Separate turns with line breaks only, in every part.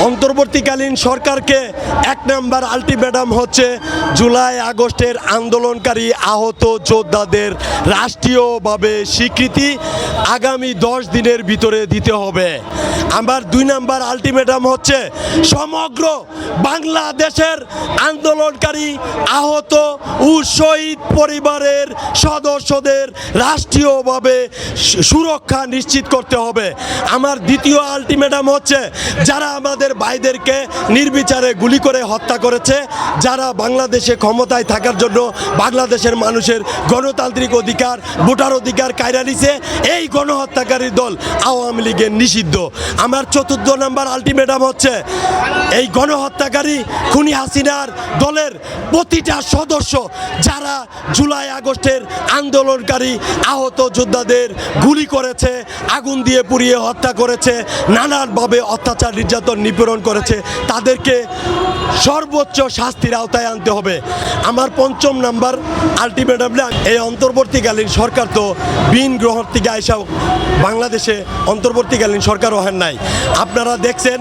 অন্তর্বর্তীকালীন সরকারকে এক নাম্বার আলটিমেটাম হচ্ছে জুলাই আগস্টের আন্দোলনকারী আহত যোদ্ধাদের রাষ্ট্রীয়ভাবে স্বীকৃতি আগামী 10 দিনের ভিতরে দিতে হবে। আমার 2 নাম্বার আলটিমেটাম হচ্ছে সমগ্র বাংলাদেশের আন্দোলনকারী আহত ও শহীদ পরিবারের সদস্যদের রাষ্ট্রীয়ভাবে সুরক্ষা নিশ্চিত করতে হবে। আমার দ্বিতীয় আলটিমেটাম হচ্ছে যারা আমাদের ভাইদেরকে নির্বিচারে গুলি করে হত্যা করেছে, যারা বাংলাদেশে ক্ষমতায় থাকার জন্য বাংলাদেশের মানুষের গণতান্ত্রিক অধিকার ভোটার অধিকার কায়রা নিছে, এই গণহত্যাকারী দল আওয়ামী লীগের নিষিদ্ধ। আমার 4 নাম্বার আলটিমেটাম হচ্ছে এই গণহত্যাকারী খুনি হাসিনার দলের প্রতিটা সদস্য যারা জুলাই আগস্টের আন্দোলনকারী আহত যোদ্ধাদের গুলি করেছে, আগুন দিয়ে পুড়িয়ে হত্যা করেছে, নানানভাবে অত্যাচার নির্যাতন নিপীড়ন করেছে, তাদেরকে সর্বোচ্চ শাস্তির আওতায় আনতে হবে। আমার 5 নাম্বার আলটিমেটাম, এই অন্তর্বর্তীকালীন সরকার তো বিন গ্রহণ থেকে আইসা বাংলাদেশে অন্তর্বর্তীকালীন সরকারও হয় নাই। আপনারা দেখছেন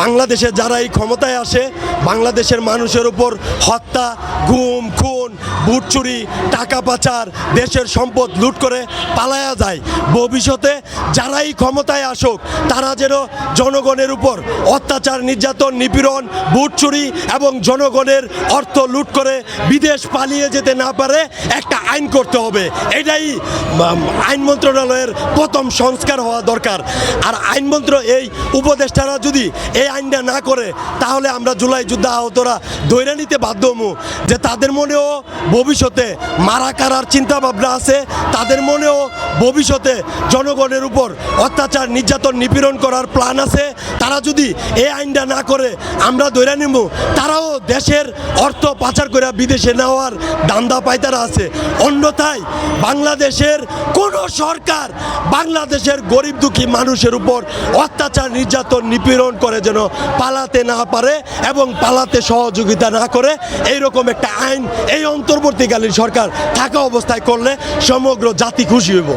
বাংলাদেশে যারা এই ক্ষমতায় আসে বাংলাদেশের মানুষের উপর হত্যা, গুম, খুন, ভোট চুরি, টাকা পাচার, দেশের সম্পদ লুট করে পালায়া যায়। ভবিষ্যতে যারাই ক্ষমতায় আসুক তারা যেন জনগণের উপর অত্যাচার, নির্যাতন, নিপীড়ন, ভোট চুরি এবং জনগণের অর্থ লুট করে বিদেশ পালিয়ে যেতে না পারে একটা আইন করতে হবে। এটাই আইন মন্ত্রণালয়ের প্রথম সংস্কার হওয়া দরকার। আর আইন এই উপদেষ্টারা যদি এই আইনটা না করে তাহলে আমরা জুলাই যুদ্ধ আহতরা ধরে নিতে বাধ্য হবো যে তাদের মনেও ভবিষ্যতে মারা কারার চিন্তা ভাবনা আছে, তাদের মনেও ভবিষ্যতে জনগণের উপর অত্যাচার, নির্যাতন, নিপীড়ন করার প্ল্যান আছে। তারা যদি এই আইনটা না করে আমরা ধরে নিব তারাও দেশের অর্থ পাচার করে বিদেশে নেওয়ার দান্দা পাইতারা আছে। অন্যথায় বাংলাদেশের কোনো সরকার বাংলাদেশের গরিব দুঃখী মানুষের উপর অত্যাচার, নির্যাতন, নিপীড়ন করে যেন পালাতে না পারে এবং পালাতে সহযোগিতা না করে, এইরকম একটা আইন এই অন্তর্বর্তীকালীন সরকার থাকা অবস্থায় করলে সমগ্র জাতি খুশি হইব।